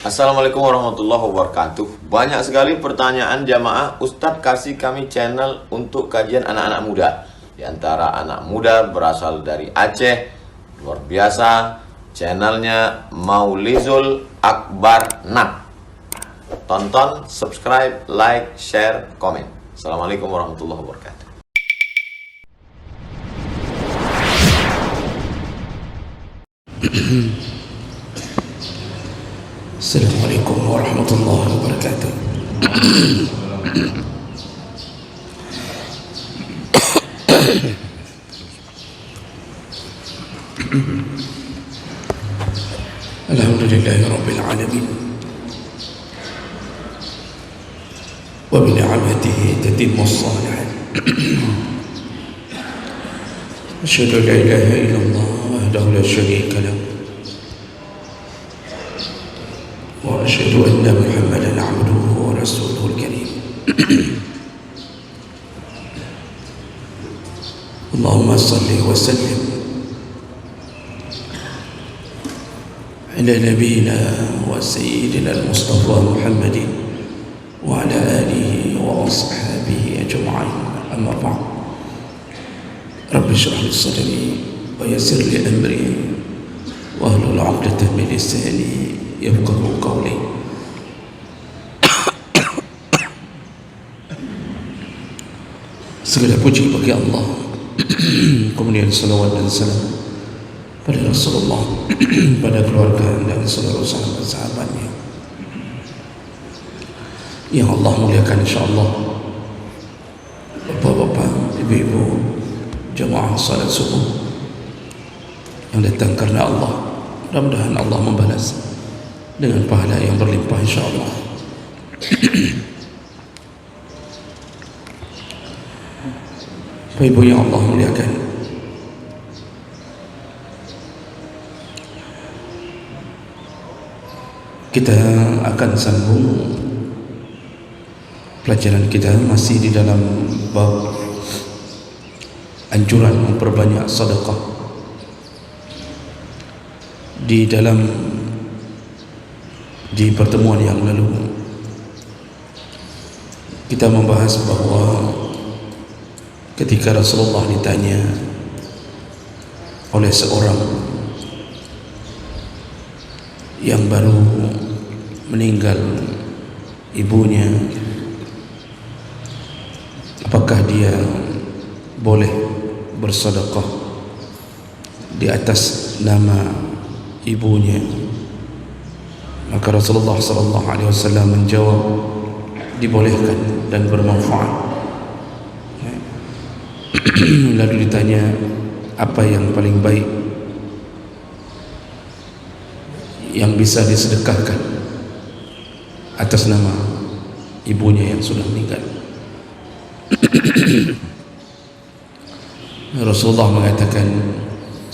Assalamualaikum warahmatullahi wabarakatuh. Banyak sekali pertanyaan jamaah, Ustadz kasih kami channel untuk kajian anak-anak muda. Di antara anak muda berasal dari Aceh, luar biasa, channelnya Maulizul Akbar Nak. Tonton, subscribe, like, share, komen. Assalamualaikum warahmatullahi wabarakatuh. Assalamualaikum warahmatullahi wabarakatuh. Alhamdulillahi rabbil alamin. Wa bi ni'matihi tatimmu as-salihat. Asyhadu an la ilaha illallah wahdahu la syarika lahu. وأشهد أن محمدا عبده ورسوله الكريم. اللهم صل وسلم على نبينا وسيدنا المصطفى محمد وعلى آله وأصحابه أجمعين. أما بعد، رب اشرح لي صدري ويسر لي أمري واحلل عقدة من لساني yafqahu qawli. Segala puji bagi Allah, kemudian salawat dan salam pada Rasulullah, pada keluarga dan seluruh sahabat-sahabatnya yang Allah muliakan, insyaAllah. Bapak-bapak, ibu-ibu, jamaah salat subuh yang datang karena Allah, mudah-mudahan Allah membalas dengan pahala yang berlimpah, insyaAllah. Bapak Ibu yang Allah muliakan, kita akan sambung pelajaran kita masih di dalam bab anjuran memperbanyak sedekah. Di pertemuan yang lalu kita membahas bahawa ketika Rasulullah ditanya oleh seorang yang baru meninggal ibunya, apakah dia boleh bersedekah di atas nama ibunya, maka Rasulullah SAW menjawab, dibolehkan dan bermanfaat. Lalu ditanya, apa yang paling baik yang bisa disedekahkan atas nama ibunya yang sudah meninggal? Rasulullah mengatakan,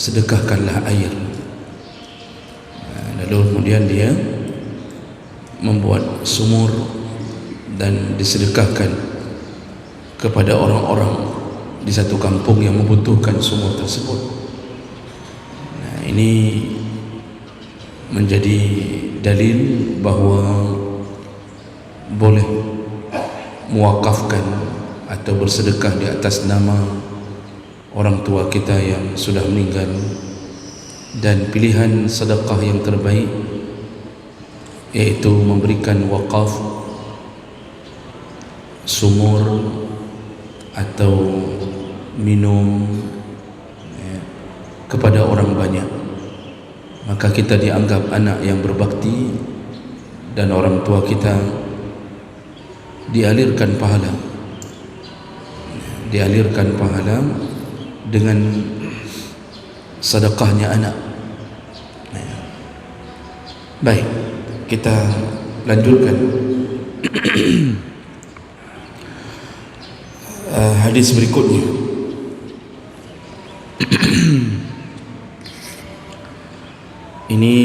sedekahkanlah air. Lalu kemudian dia membuat sumur dan disedekahkan kepada orang-orang di satu kampung yang membutuhkan sumur tersebut. Nah, ini menjadi dalil bahawa boleh muwakafkan atau bersedekah di atas nama orang tua kita yang sudah meninggal, dan pilihan sedekah yang terbaik yaitu memberikan wakaf sumur atau minum kepada orang banyak. Maka kita dianggap anak yang berbakti, dan orang tua kita dialirkan pahala dengan sedekahnya anak. Baik, kita lanjutkan. Hadis berikutnya. Ini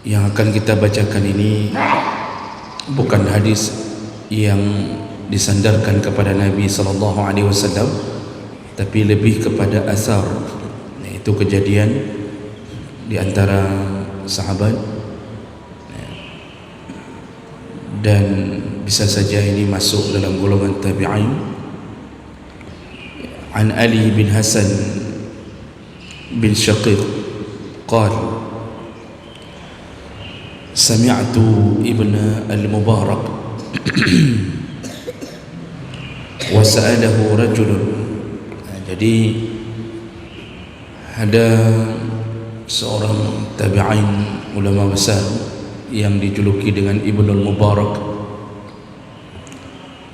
yang akan kita bacakan ini bukan hadis yang disandarkan kepada Nabi SAW, tapi lebih kepada asar, yaitu kejadian di antara sahabat, dan bisa saja ini masuk dalam golongan tabi'in. An Ali bin Hasan bin Shaqiq qala sami'tu ibn al-Mubarak wa sa'alahu rajulun. Jadi ada seorang tabi'in ulama besar yang dijuluki dengan Ibnul Mubarak.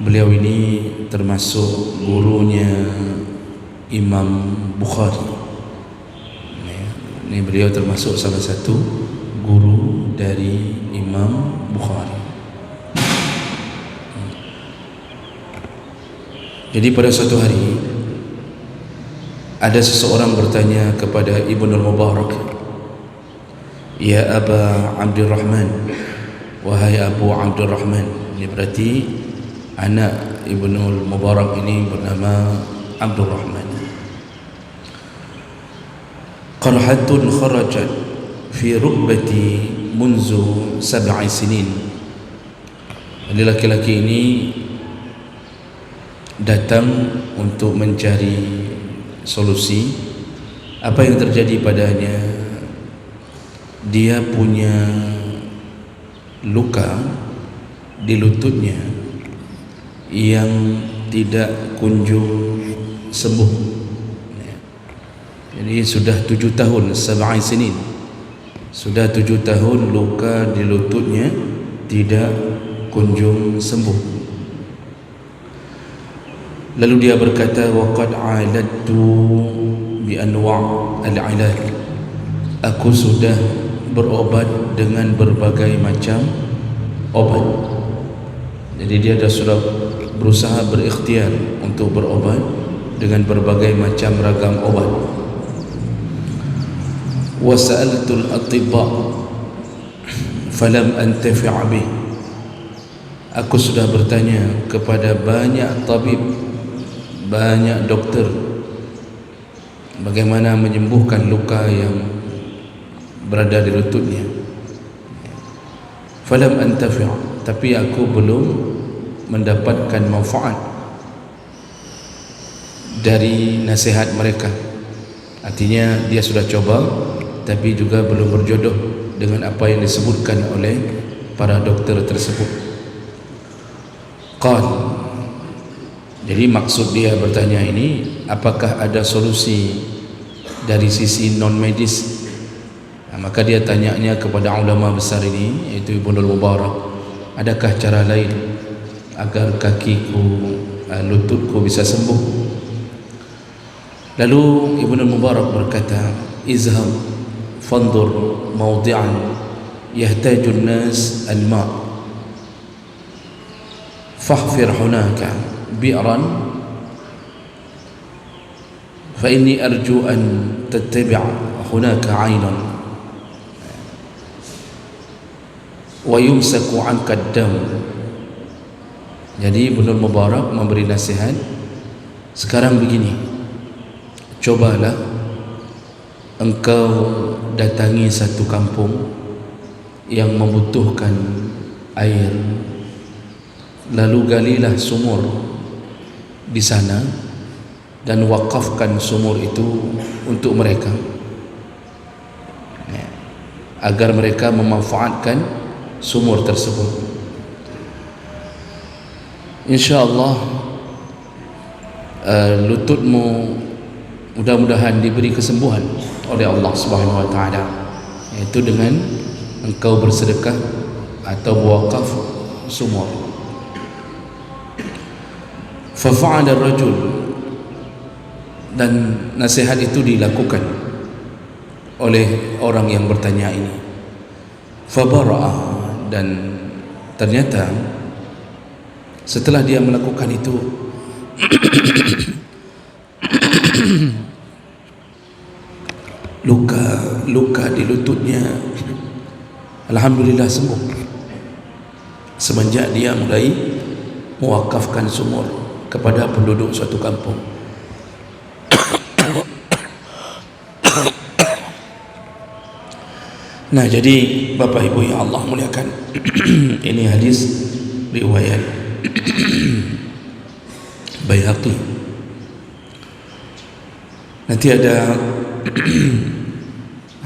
Beliau ini termasuk gurunya Imam Bukhari. Ini beliau termasuk salah satu guru dari Imam Bukhari. Jadi pada suatu hari ada seseorang bertanya kepada Ibnul Mubarak, "Ya Aba Abdurrahman, wahai Abu Abdurrahman." Ini berarti anak Ibnul Mubarak ini bernama Abdurrahman. "Qarhatun kharajat fi rukbati munzu 7 sinin." Jadi laki-laki ini datang untuk mencari solusi apa yang terjadi padanya. Dia punya luka di lututnya yang tidak kunjung sembuh. Jadi sudah 7 tahun, 7 sinin, sudah 7 tahun luka di lututnya tidak kunjung sembuh. Lalu dia berkata, "Waqad 'aladtu bi anwa' al-'ilaj." Aku sudah berobat dengan berbagai macam obat. Jadi dia sudah berusaha berikhtiar untuk berobat dengan berbagai macam ragam obat. "Wa sa'altu al-atibba falam antafi' bih." Aku sudah bertanya kepada banyak tabib, banyak dokter, bagaimana menyembuhkan luka yang berada di lututnya. Falam antafi', tapi aku belum mendapatkan manfaat dari nasihat mereka. Artinya dia sudah coba tapi juga belum berjodoh dengan apa yang disebutkan oleh para dokter tersebut. Qal, jadi maksud dia bertanya ini, apakah ada solusi dari sisi non medis? Maka dia tanyanya kepada ulama besar ini, yaitu Ibnul Mubarak, adakah cara lain agar kakiku, lututku bisa sembuh? Lalu Ibnul Mubarak berkata, "Izhab fandur mawdi'an yahtajun nas al-ma' fahfir hunaka bi'ran fa inni arju an tattabi' hunaka 'aynan wa yumsaku 'anka ad-dam." Jadi Ibnul Mubarak memberi nasihat, sekarang begini, cobalah engkau datangi satu kampung yang membutuhkan air, lalu galilah sumur di sana dan wakafkan sumur itu untuk mereka, agar mereka memanfaatkan sumur tersebut. InsyaAllah lututmu mudah-mudahan diberi kesembuhan oleh Allah Subhanahu wa ta'ala, yaitu dengan engkau bersedekah atau wakaf sumur. Fafa'ala ar-rajul, dan nasihat itu dilakukan oleh orang yang bertanya ini. Fabara'a, dan ternyata setelah dia melakukan itu luka di lututnya alhamdulillah sembuh semenjak dia mulai mewakafkan sumur kepada penduduk suatu kampung. Nah, jadi Bapak Ibu yang Allah muliakan, ini hadis riwayat Baihaqi. Nanti ada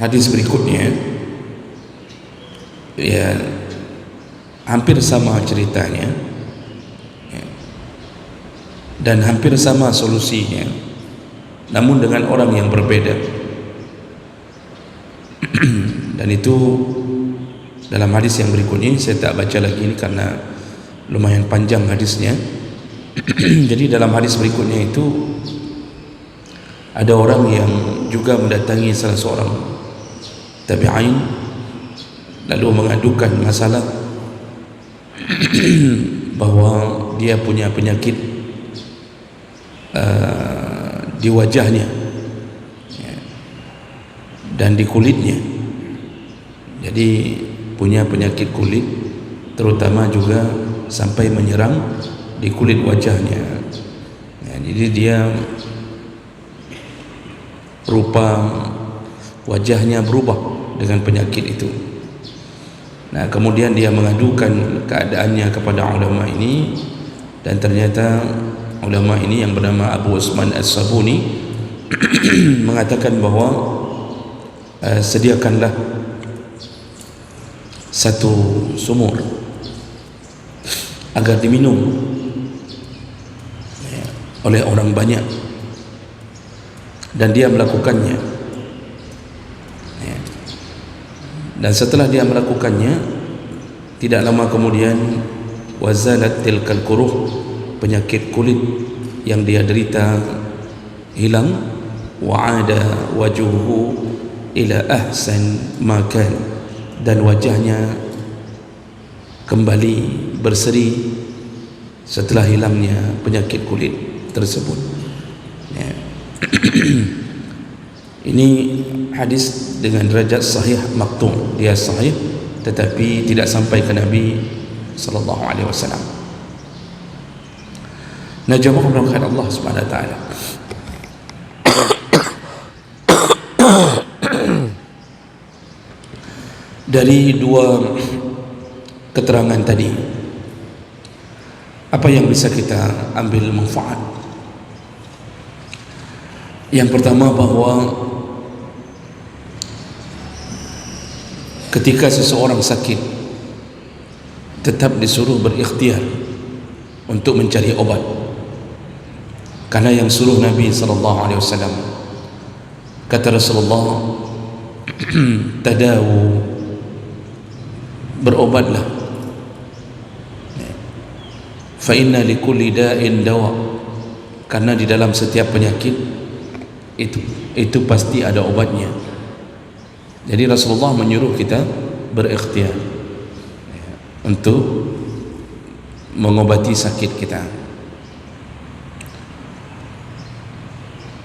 hadis berikutnya, ya hampir sama ceritanya, ya, dan hampir sama solusinya, namun dengan orang yang berbeda. Dan itu dalam hadis yang berikutnya, saya tak baca lagi ini karena lumayan panjang hadisnya. Jadi dalam hadis berikutnya itu ada orang yang juga mendatangi salah seorang tabi'in, lalu mengadukan masalah bahwa dia punya penyakit di wajahnya, ya, dan di kulitnya. Jadi punya penyakit kulit, terutama juga sampai menyerang di kulit wajahnya, ya, jadi dia rupa wajahnya berubah dengan penyakit itu. Nah, kemudian dia mengadukan keadaannya kepada ulama ini, dan ternyata ulama ini yang bernama Abu Usman As-Sabuni mengatakan bahwa sediakanlah satu sumur agar diminum, ya, oleh orang banyak, dan dia melakukannya, ya. Dan setelah dia melakukannya, tidak lama kemudian wazalat tilkal kuruh, penyakit kulit yang dia derita hilang, wa'ada wajuhu ila ahsan makan, dan wajahnya kembali berseri setelah hilangnya penyakit kulit tersebut, ya. Ini hadis dengan derajat sahih maktum, dia sahih tetapi tidak sampai ke Nabi sallallahu alaihi wasallam. Nah, jamaah berkata Allah Subhanahu wa taala, dari dua keterangan tadi, apa yang bisa kita ambil manfaat? Yang pertama, bahwa ketika seseorang sakit, tetap disuruh berikhtiar untuk mencari obat, karena yang suruh Nabi SAW, kata Rasulullah, tadawu, berobatlah, fa inna likulli da'in dawa, karena di dalam setiap penyakit itu pasti ada obatnya. Jadi Rasulullah menyuruh kita berikhtiar, ya, untuk mengobati sakit kita.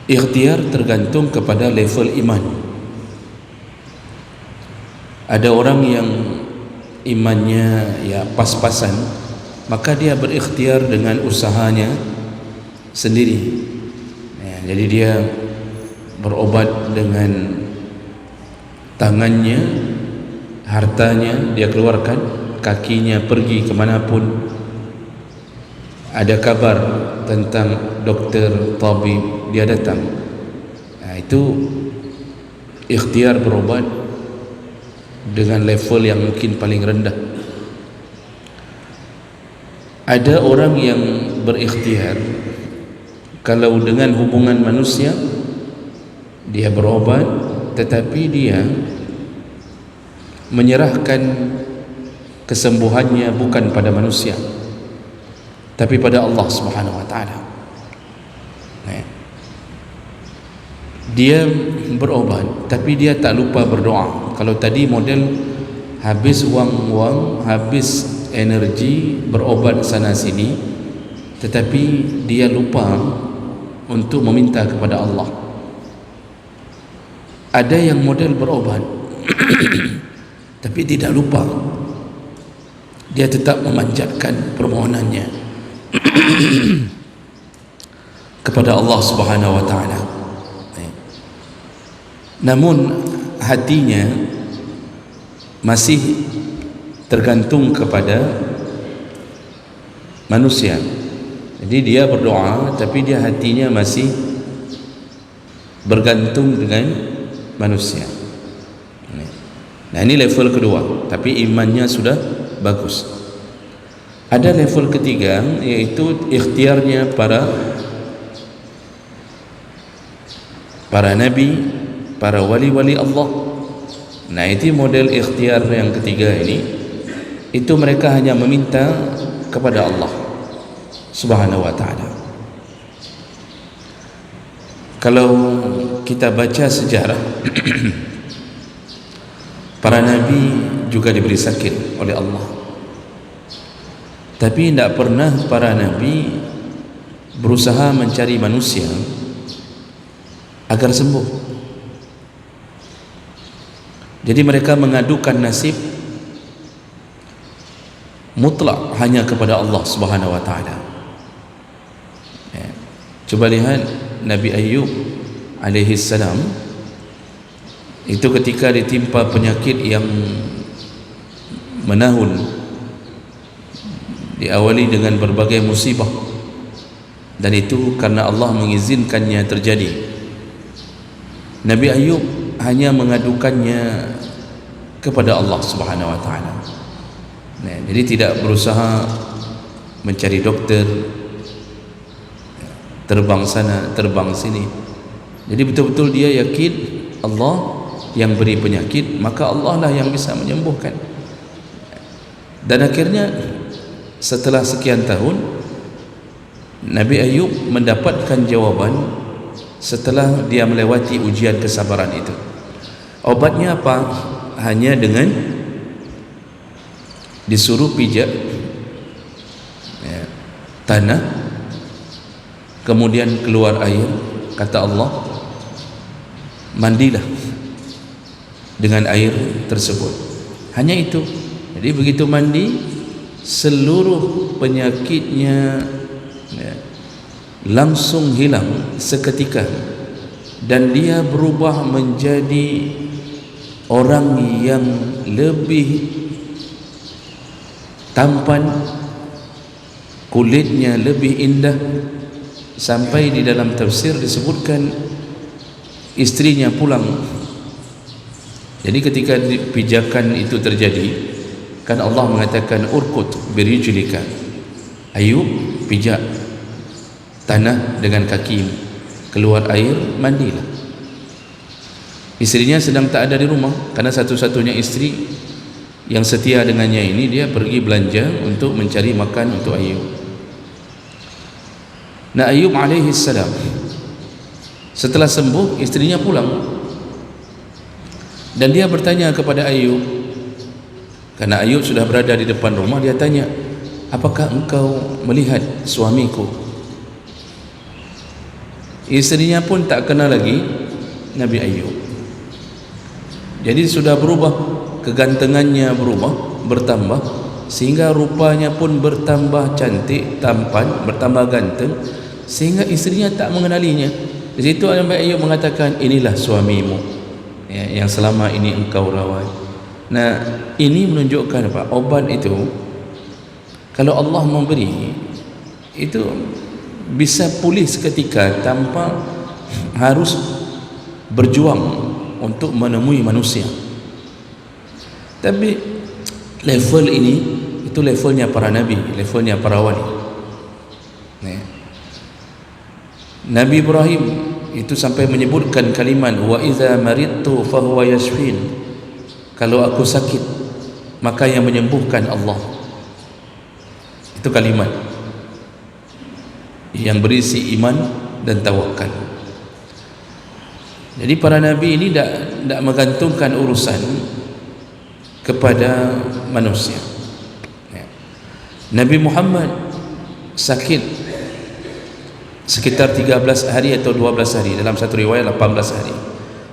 Ikhtiar tergantung kepada level iman. Ada orang yang imannya ya pas-pasan, maka dia berikhtiar dengan usahanya sendiri, ya, jadi dia berobat dengan tangannya, hartanya dia keluarkan, kakinya pergi kemanapun ada kabar tentang dokter, tabib, dia datang. Nah, itu ikhtiar berobat dengan level yang mungkin paling rendah. Ada orang yang berikhtiar kalau dengan hubungan manusia dia berobat, tetapi dia menyerahkan kesembuhannya bukan pada manusia tapi pada Allah Subhanahu wa taala. Dia berobat tapi dia tak lupa berdoa. Kalau tadi model habis wang-wang, habis energi berobat sana sini, tetapi dia lupa untuk meminta kepada Allah. Ada yang model berobat tapi tidak lupa, dia tetap memanjatkan permohonannya kepada Allah Subhanahu wa taala. Namun hatinya masih tergantung kepada manusia. Jadi dia berdoa tapi dia hatinya masih bergantung dengan manusia. Nah, ini level kedua, tapi imannya sudah bagus. Ada level ketiga, yaitu ikhtiarnya para nabi, para wali-wali Allah. Nah, itu model ikhtiar yang ketiga ini, itu mereka hanya meminta kepada Allah Subhanahu wa ta'ala. Kalau kita baca sejarah para nabi juga diberi sakit oleh Allah, tapi tidak pernah para nabi berusaha mencari manusia agar sembuh. Jadi mereka mengadukan nasib mutlak hanya kepada Allah Subhanahu wa ta'ala. Coba lihat Nabi Ayub alaihi salam, itu ketika ditimpa penyakit yang menahun, diawali dengan berbagai musibah, dan itu karena Allah mengizinkannya terjadi. Nabi Ayub hanya mengadukannya kepada Allah Subhanahu wa ta'ala. Jadi tidak berusaha mencari dokter, terbang sana terbang sini. Jadi betul-betul dia yakin Allah yang beri penyakit, maka Allah lah yang bisa menyembuhkan. Dan akhirnya setelah sekian tahun Nabi Ayub mendapatkan jawaban setelah dia melewati ujian kesabaran itu. Obatnya apa? Hanya dengan disuruh pijak tanah, kemudian keluar air, kata Allah, mandilah dengan air tersebut. Hanya itu. Jadi begitu mandi, seluruh penyakitnya langsung hilang seketika, dan dia berubah menjadi orang yang lebih tampan, kulitnya lebih indah, sampai di dalam tafsir disebutkan istrinya pulang. Jadi ketika pijakan itu terjadi, kan Allah mengatakan urkut birijlika, Ayub pijak tanah dengan kakimu, keluar air, mandilah. Istrinya sedang tak ada di rumah, karena satu-satunya istri yang setia dengannya ini, dia pergi belanja untuk mencari makan untuk Ayub. Nah, Ayub alaihi salam setelah sembuh, istrinya pulang, dan dia bertanya kepada Ayub, karena Ayub sudah berada di depan rumah, dia tanya, apakah engkau melihat suamiku? Istrinya pun tak kenal lagi Nabi Ayub. Jadi sudah berubah, kegantengannya berubah, bertambah, sehingga rupanya pun bertambah cantik, tampan, bertambah ganteng, sehingga istrinya tak mengenalinya. Di situ Nabi Ayub mengatakan, inilah suamimu yang selama ini engkau rawat. Nah, ini menunjukkan apa? Obat itu kalau Allah memberi, itu bisa pulih seketika tanpa harus berjuang untuk menemui manusia. Tapi level ini, itu levelnya para nabi, levelnya para wali. Nabi Ibrahim itu sampai menyebutkan kalimat, wa idza maridtu fahuwa yashfin, kalau aku sakit maka yang menyembuhkan Allah. Itu kalimat yang berisi iman dan tawakal. Jadi para nabi ini tidak menggantungkan urusan kepada manusia. Nabi Muhammad sakit sekitar 13 hari atau 12 hari, dalam satu riwayat 18 hari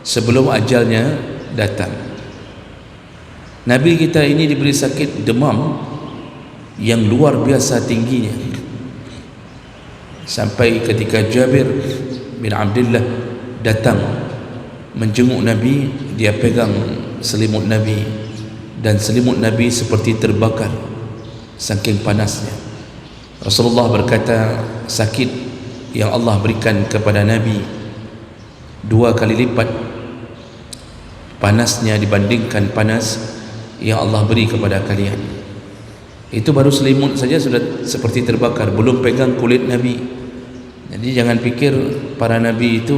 sebelum ajalnya datang. Nabi kita ini diberi sakit demam yang luar biasa tingginya, sampai ketika Jabir bin Abdullah datang menjenguk Nabi, dia pegang selimut Nabi dan selimut Nabi seperti terbakar saking panasnya. Rasulullah berkata, sakit yang Allah berikan kepada Nabi 2 kali lipat panasnya dibandingkan panas yang Allah beri kepada kalian. Itu baru selimut saja sudah seperti terbakar, belum pegang kulit Nabi. Jadi jangan pikir para Nabi itu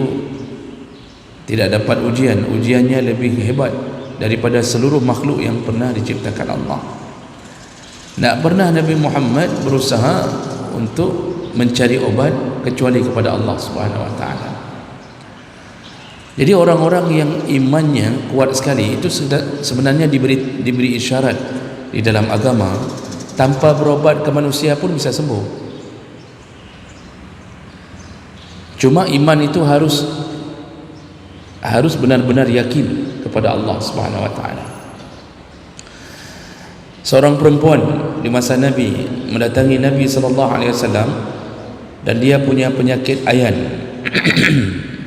tidak dapat ujian. Ujiannya lebih hebat daripada seluruh makhluk yang pernah diciptakan Allah. Tak pernah Nabi Muhammad berusaha untuk mencari obat kecuali kepada Allah Subhanahu wa taala. Jadi orang-orang yang imannya kuat sekali itu sebenarnya diberi isyarat di dalam agama, tanpa berobat ke manusia pun bisa sembuh. Cuma iman itu harus benar-benar yakin kepada Allah Subhanahu wa taala. Seorang perempuan di masa Nabi mendatangi Nabi sallallahu alaihi wasallam dan dia punya penyakit ayan.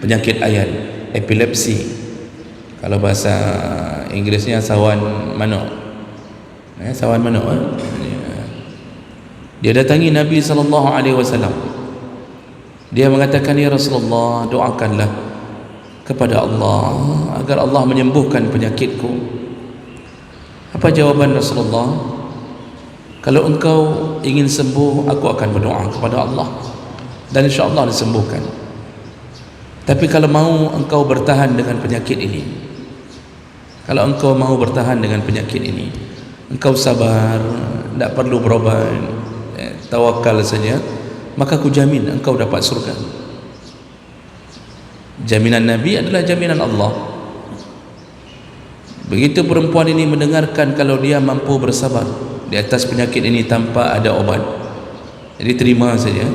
Penyakit ayan, epilepsi. Kalau bahasa Inggerisnya sawan manuk. Sawan manuk. Dia datangi Nabi sallallahu alaihi wasallam. Dia mengatakan, "Ya Rasulullah, doakanlah kepada Allah agar Allah menyembuhkan penyakitku." Apa jawaban Rasulullah? "Kalau engkau ingin sembuh, aku akan berdoa kepada Allah dan insya-Allah disembuhkan. Tapi kalau mau engkau bertahan dengan penyakit ini, kalau engkau mau bertahan dengan penyakit ini, engkau sabar, tidak perlu berobat, tawakal saja, maka aku jamin engkau dapat surga." Jaminan Nabi adalah jaminan Allah. Begitu perempuan ini mendengarkan kalau dia mampu bersabar di atas penyakit ini tanpa ada obat, jadi terima saja,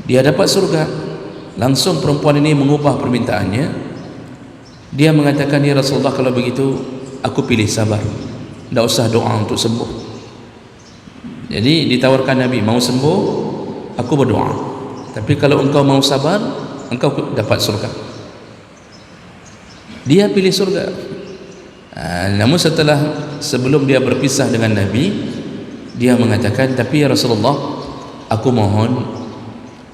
dia dapat surga. Langsung perempuan ini mengubah permintaannya. Dia mengatakan, "Ya Rasulullah, kalau begitu aku pilih sabar, tidak usah doa untuk sembuh." Jadi ditawarkan Nabi, mau sembuh aku berdoa, tapi kalau engkau mau sabar, engkau dapat surga. Dia pilih surga. Namun sebelum dia berpisah dengan Nabi, dia mengatakan, "Tapi ya Rasulullah, aku mohon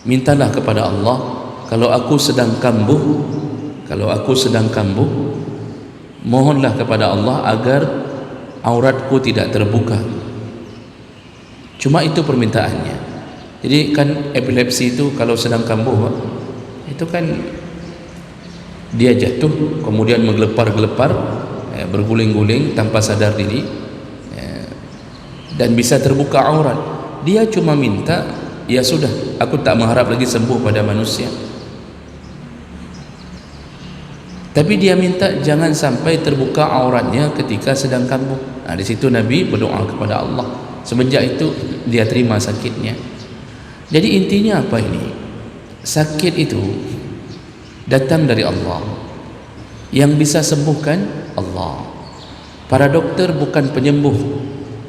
mintalah kepada Allah, kalau aku sedang kambuh, mohonlah kepada Allah agar auratku tidak terbuka." Cuma itu permintaannya. Jadi kan epilepsi itu kalau sedang kambuh, itu kan dia jatuh kemudian menggelepar-gelepar, berguling-guling tanpa sadar diri, dan bisa terbuka aurat. Dia cuma minta, ya sudah, aku tak mengharap lagi sembuh pada manusia, tapi dia minta jangan sampai terbuka auratnya ketika sedang kambuh. Di situ Nabi berdoa kepada Allah. Semenjak itu dia terima sakitnya. Jadi intinya apa ini? Sakit itu datang dari Allah. Yang bisa sembuhkan Allah. Para dokter bukan penyembuh,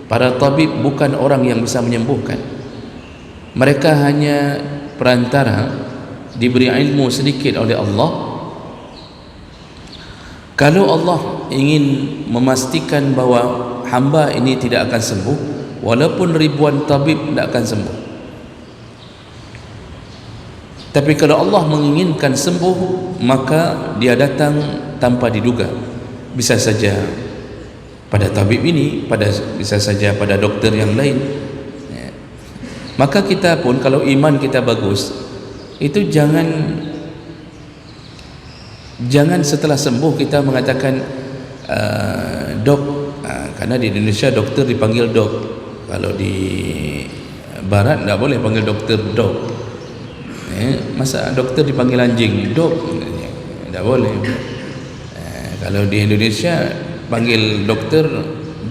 para tabib bukan orang yang bisa menyembuhkan. Mereka hanya perantara, diberi ilmu sedikit oleh Allah. Kalau Allah ingin memastikan bahawa hamba ini tidak akan sembuh, walaupun ribuan tabib tidak akan sembuh. Tapi kalau Allah menginginkan sembuh, maka dia datang tanpa diduga. Bisa saja pada tabib ini, bisa saja pada dokter yang lain. Maka kita pun kalau iman kita bagus, itu jangan setelah sembuh kita mengatakan dok, karena di Indonesia dokter dipanggil dok. Kalau di barat tidak boleh panggil dokter dok. Masa dokter dipanggil anjing dok, tidak boleh. Kalau di Indonesia panggil dokter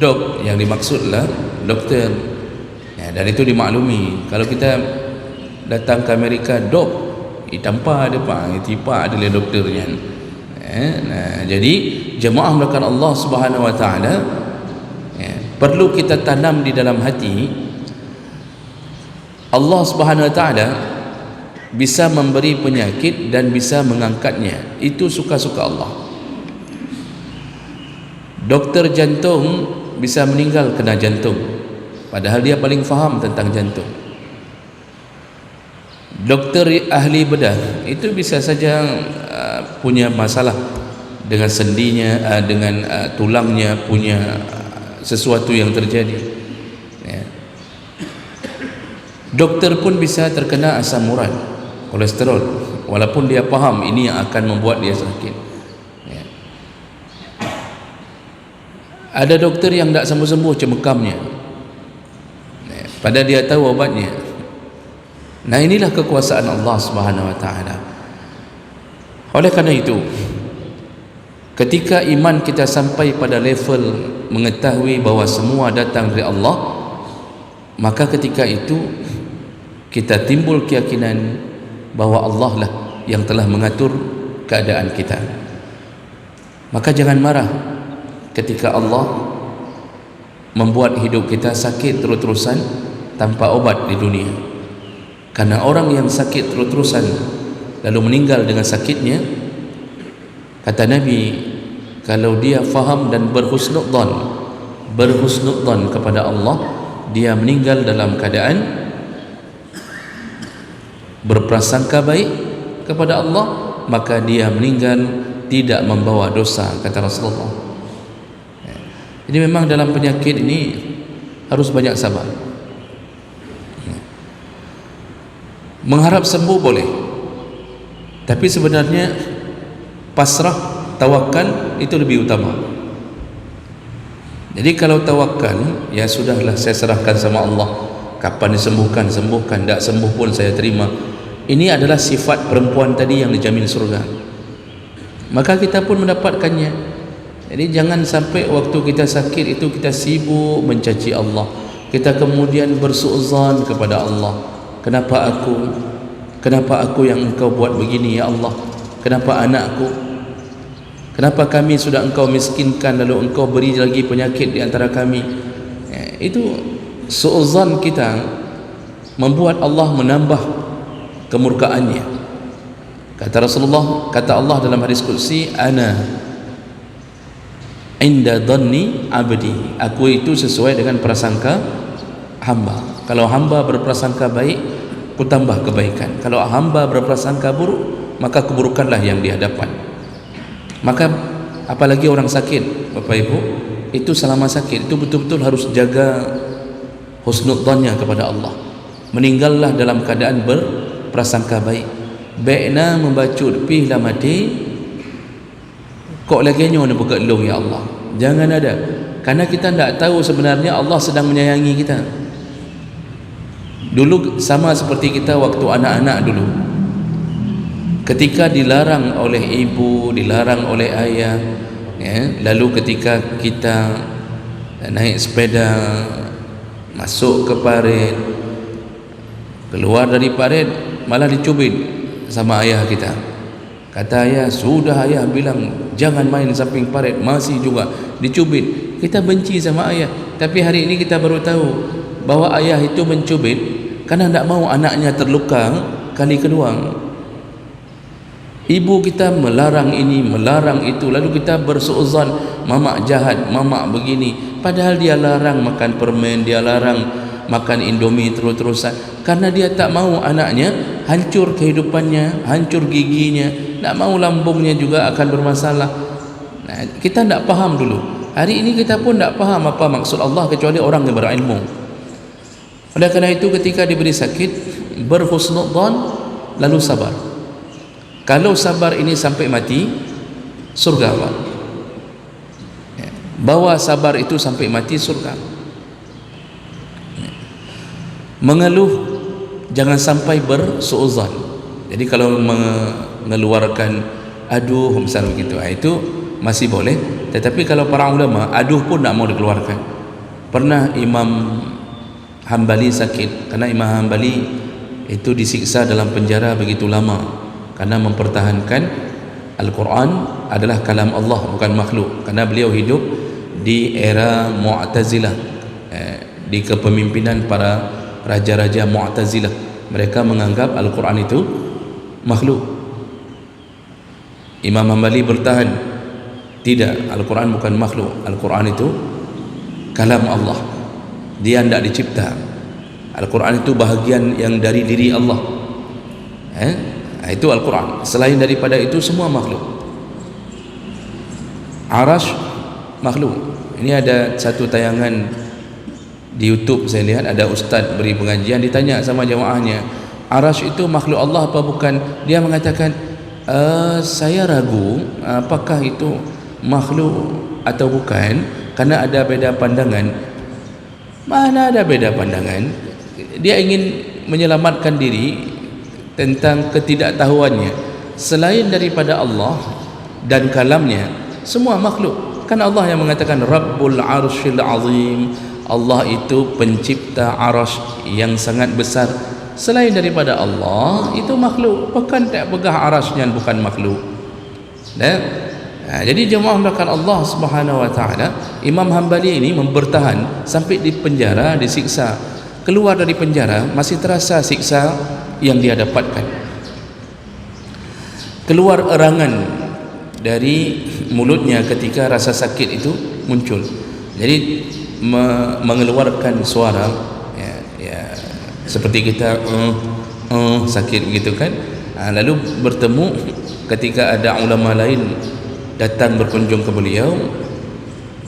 dok, yang dimaksudlah dokter, dan itu dimaklumi. Kalau kita datang ke Amerika, dok, tanpa ada pak, tipa adalah dokternya. Jadi jemaah melakukan Allah Subhanahu Wa Taala, perlu kita tanam di dalam hati, Allah Subhanahu Wa Taala bisa memberi penyakit dan bisa mengangkatnya. Itu suka-suka Allah. Doktor jantung bisa meninggal kena jantung, padahal dia paling faham tentang jantung. Doktor ahli bedah itu bisa saja punya masalah dengan sendinya, dengan tulangnya, punya sesuatu yang terjadi, ya. Doktor pun bisa terkena asam urat, kolesterol, walaupun dia faham ini yang akan membuat dia sakit, ya. Ada doktor yang tak sembuh-sembuh cemekamnya, ya, padahal dia tahu obatnya. Nah, inilah kekuasaan Allah Subhanahu wa taala. Oleh kerana itu, ketika iman kita sampai pada level mengetahui bahawa semua datang dari Allah, maka ketika itu kita timbul keyakinan bahawa Allah lah yang telah mengatur keadaan kita. Maka jangan marah ketika Allah membuat hidup kita sakit terus-terusan tanpa obat di dunia. Karena orang yang sakit terus-terusan lalu meninggal dengan sakitnya, kata Nabi, kalau dia faham dan berhusnudzan kepada Allah, dia meninggal dalam keadaan berprasangka baik kepada Allah, maka dia meninggal tidak membawa dosa, kata Rasulullah. Jadi memang dalam penyakit ini harus banyak sabar. Mengharap sembuh boleh, tapi sebenarnya pasrah, tawakal itu lebih utama. Jadi kalau tawakal, ya sudahlah, saya serahkan sama Allah, kapan disembuhkan, sembuhkan, tak sembuh pun saya terima. Ini adalah sifat perempuan tadi yang dijamin surga, maka kita pun mendapatkannya. Jadi jangan sampai waktu kita sakit itu kita sibuk mencaci Allah, kita kemudian bersuuzan kepada Allah. Kenapa aku yang engkau buat begini ya Allah? Kenapa anakku? Kenapa kami sudah engkau miskinkan lalu engkau beri lagi penyakit di antara kami? Itu suuzan kita membuat Allah menambah kemurkaannya. Kata Rasulullah, kata Allah dalam hadis qudsi, ana inda dhanni abdi, aku itu sesuai dengan prasangka hamba. Kalau hamba berprasangka baik, aku tambah kebaikan. Kalau hamba berprasangka buruk, maka keburukanlah yang dihadapan. Maka apalagi orang sakit, Bapak Ibu, itu selama sakit itu betul-betul harus jaga husnudzannya kepada Allah. Meninggallah dalam keadaan berprasangka baik. Baikna membacut pih lah mati, kok lagi nyo nak buka long ya Allah. Jangan ada, karena kita tidak tahu sebenarnya Allah sedang menyayangi kita. Dulu sama seperti kita waktu anak-anak dulu, ketika dilarang oleh ibu, dilarang oleh ayah, ya, lalu ketika kita naik sepeda masuk ke parit, keluar dari parit malah dicubit sama ayah kita. Kata ayah, sudah ayah bilang jangan main samping parit, masih juga dicubit. Kita benci sama ayah, tapi hari ini kita baru tahu bahwa ayah itu mencubit karena tidak mau anaknya terluka kali kedua. Ibu kita melarang ini, melarang itu, lalu kita bersuuzan, mamak jahat, mamak begini, padahal dia larang makan permen, dia larang makan indomie terus-terusan, karena dia tak mau anaknya hancur kehidupannya, hancur giginya, tak mau lambungnya juga akan bermasalah. Nah, kita tak faham dulu. Hari ini kita pun tak faham apa maksud Allah kecuali orang yang berilmu. Oleh kerana itu ketika diberi sakit, berhusnudzan lalu sabar. Kalau sabar ini sampai mati, surga Pak. Bawa sabar itu sampai mati, surga. Mengeluh jangan sampai bersuuzan. Jadi kalau mengeluarkan aduh misalnya begitu, itu masih boleh. Tetapi kalau para ulama aduh pun tak mau dikeluarkan. Pernah Imam Hambali sakit, karena Imam Hambali itu disiksa dalam penjara begitu lama karena mempertahankan Al-Quran adalah kalam Allah, bukan makhluk. Karena beliau hidup di era Mu'tazilah, di kepemimpinan para raja-raja Mu'tazilah. Mereka menganggap Al-Quran itu makhluk. Imam Hambali bertahan Tidak, Al-Quran bukan makhluk. Al-Quran itu kalam Allah, dia tidak dicipta. Al-Quran itu bahagian yang dari diri Allah. Itu Al-Quran. Selain daripada itu semua makhluk. Arash makhluk. Ini ada satu tayangan di YouTube, saya lihat ada ustaz beri pengajian, ditanya sama jemaahnya, Arash itu makhluk Allah apa bukan? Dia mengatakan, saya ragu apakah itu makhluk atau bukan, karena ada beza pandangan. Mana ada beza pandangan? Dia ingin menyelamatkan diri tentang ketidaktahuannya. Selain daripada Allah dan kalamnya, semua makhluk. Kan Allah yang mengatakan Rabbul Arshil Azim, Allah itu pencipta arash yang sangat besar. Selain daripada Allah itu makhluk, bukan tak pegah arashnya, bukan makhluk. Jadi jemaah melakukan Allah Subhanahu wa taala, Imam Hanbali ini bertahan sampai di penjara, disiksa. Keluar dari penjara masih terasa siksa yang dia dapatkan. Keluar erangan dari mulutnya ketika rasa sakit itu muncul. Jadi mengeluarkan suara seperti kita sakit begitu kan. Lalu bertemu ketika ada ulama lain datang berkunjung ke beliau,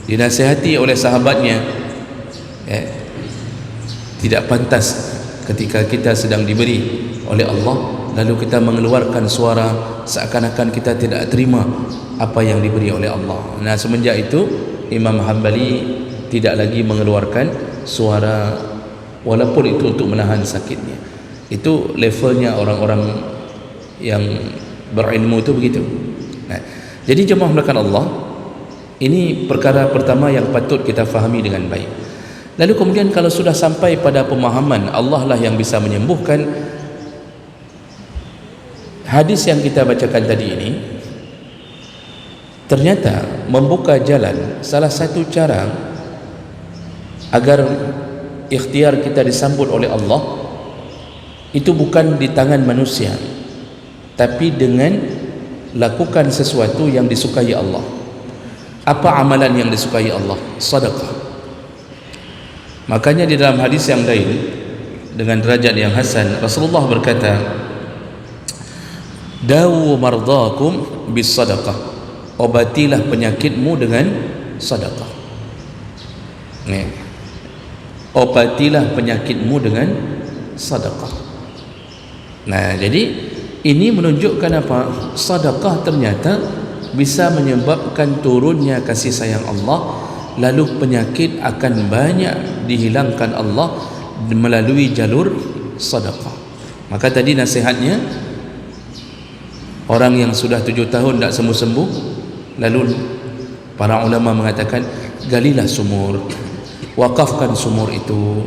dinasihati oleh sahabatnya, tidak pantas ketika kita sedang diberi oleh Allah lalu kita mengeluarkan suara seakan-akan kita tidak terima apa yang diberi oleh Allah. Nah, semenjak itu Imam Hanbali tidak lagi mengeluarkan suara walaupun itu untuk menahan sakitnya. Itu levelnya orang-orang yang berilmu itu begitu. Nah, jadi jemaah melakukan Allah, ini perkara pertama yang patut kita fahami dengan baik. Lalu kemudian kalau sudah sampai pada pemahaman Allah lah yang bisa menyembuhkan, hadis yang kita bacakan tadi ini ternyata membuka jalan. Salah satu cara agar ikhtiar kita disambut oleh Allah itu bukan di tangan manusia, tapi dengan lakukan sesuatu yang disukai Allah. Apa amalan yang disukai Allah? Sedekah. Makanya di dalam hadis yang lain dengan derajat yang hasan, Rasulullah berkata, dawu mardakum bis sadaqah, obatilah penyakitmu dengan sedekah. Obatilah penyakitmu dengan sedekah. Nah, jadi ini menunjukkan apa? Sedekah ternyata bisa menyebabkan turunnya kasih sayang Allah, lalu penyakit akan banyak dihilangkan Allah melalui jalur sedekah. Maka tadi nasihatnya, orang yang sudah 7 tahun tak sembuh-sembuh, lalu para ulama mengatakan galilah sumur, wakafkan sumur itu,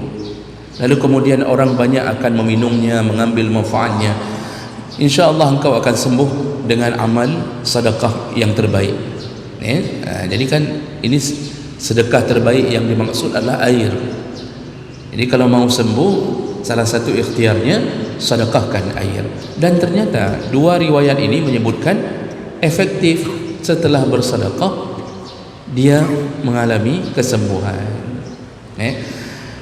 lalu kemudian orang banyak akan meminumnya, mengambil manfaatnya. InsyaAllah engkau akan sembuh dengan amal sedekah yang terbaik. Jadi kan ini sedekah terbaik yang dimaksud adalah air. Jadi kalau mau sembuh, salah satu ikhtiarnya sedekahkan air. Dan ternyata dua riwayat ini menyebutkan efektif setelah bersedekah dia mengalami kesembuhan.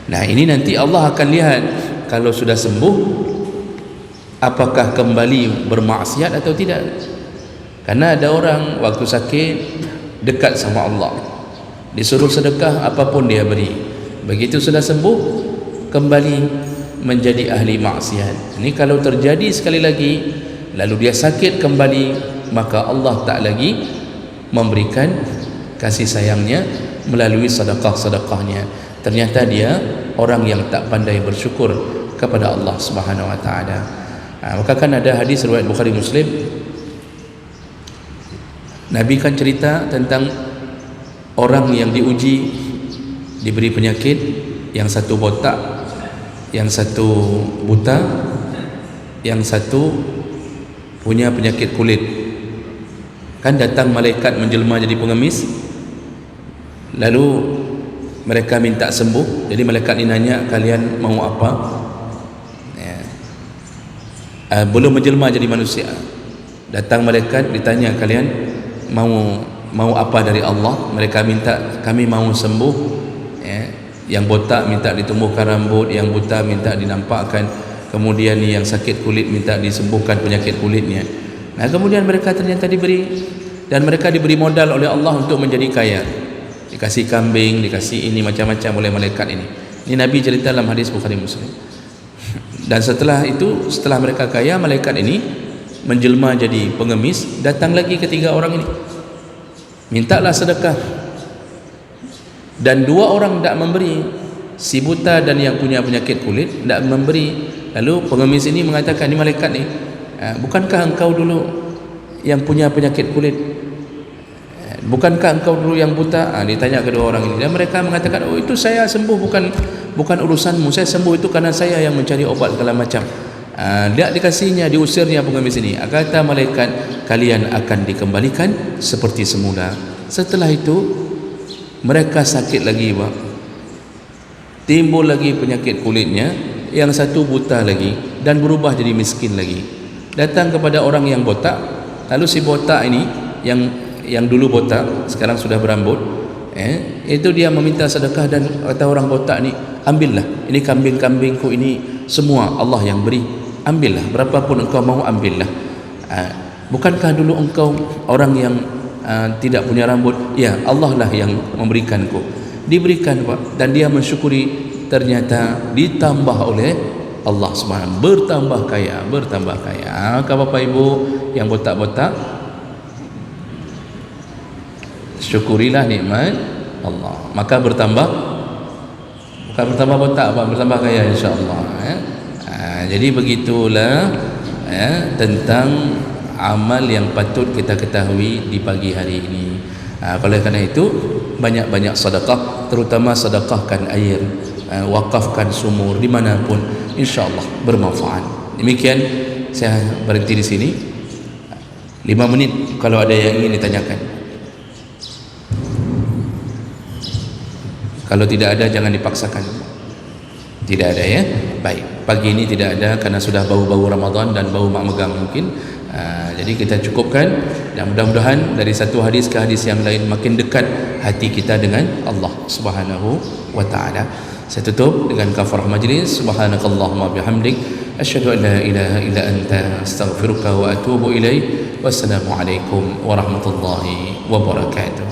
Nah, ini nanti Allah akan lihat kalau sudah sembuh apakah kembali bermaksiat atau tidak. Karena ada orang waktu sakit dekat sama Allah, disuruh sedekah apapun dia beri, begitu sudah sembuh kembali menjadi ahli maksiat. Ini kalau terjadi sekali lagi lalu dia sakit kembali, maka Allah tak lagi memberikan kasih sayangnya melalui sedekah-sedekahnya. Ternyata dia orang yang tak pandai bersyukur kepada Allah Subhanahu wa taala. Maka kan ada hadis riwayat Bukhari Muslim, Nabi kan cerita tentang orang yang diuji, diberi penyakit, yang satu botak, yang satu buta, yang satu punya penyakit kulit. Kan datang malaikat menjelma jadi pengemis, lalu mereka minta sembuh. Jadi malaikat ini nanya, kalian mau apa? Belum menjelma jadi manusia, datang malaikat ditanya, kalian mau mau apa dari Allah. Mereka minta, kami mau sembuh, ya. Yang botak minta ditumbuhkan rambut, yang buta minta dinampakkan, kemudian yang sakit kulit minta disembuhkan penyakit kulitnya. Nah, kemudian mereka ternyata diberi, dan mereka diberi modal oleh Allah untuk menjadi kaya. Dikasih kambing, dikasih ini macam-macam oleh malaikat ini. Ini Nabi cerita dalam hadis Bukhari Muslim. Dan setelah itu, setelah mereka kaya, malaikat ini menjelma jadi pengemis. Datang lagi ketiga orang ini, mintalah sedekah, dan dua orang tidak memberi. Si buta dan yang punya penyakit kulit tidak memberi. Lalu pengemis ini mengatakan, ini malaikat ni, bukankah engkau dulu yang punya penyakit kulit? Bukankah engkau dulu yang buta? Ditanya kedua orang ini, dan mereka mengatakan, oh itu saya sembuh, bukan urusanmu, saya sembuh itu karena saya yang mencari obat segala macam. Dia dikasihnya, diusirnya pengemis ini. Kata malaikat, kalian akan dikembalikan seperti semula. Setelah itu mereka sakit lagi, Pak. Timbul lagi penyakit kulitnya, yang satu buta lagi dan berubah jadi miskin lagi. Datang kepada orang yang botak. Lalu si botak ini, yang dulu botak sekarang sudah berambut, itu dia meminta sedekah, dan kata orang botak ni, ambillah, ini kambing-kambingku ini semua Allah yang beri, ambillah, berapapun engkau mau ambillah. Bukankah dulu engkau orang yang tidak punya rambut? Ya, Allah lah yang memberikanku. Diberikan, Pak, dan dia mensyukuri, ternyata ditambah oleh Allah SWT, bertambah kaya. Kalau Bapak Ibu yang botak-botak, syukurilah nikmat Allah, maka bertambah, bukan bertambah botak, Pak, bertambah kaya insya-Allah. Jadi begitulah tentang amal yang patut kita ketahui di pagi hari ini. Oleh kerana itu, banyak-banyak sedekah, terutama sedekahkan air, wakafkan sumur dimanapun, insya-Allah bermanfaat. Demikian, saya berhenti di sini. 5 menit kalau ada yang ingin ditanyakan. Kalau tidak ada, jangan dipaksakan. Tidak ada, ya? Baik, pagi ini tidak ada karena sudah bau-bau Ramadan dan bau mak megang mungkin. Jadi kita cukupkan, dan mudah-mudahan dari satu hadis ke hadis yang lain makin dekat hati kita dengan Allah Subhanahu wa taala. Saya tutup dengan kafarah majlis. Subhanakallahumma bihamdik, asyhadu an la ilaha illa anta, astaghfiruka wa atubu ilaik. Wassalamualaikum warahmatullahi wabarakatuh.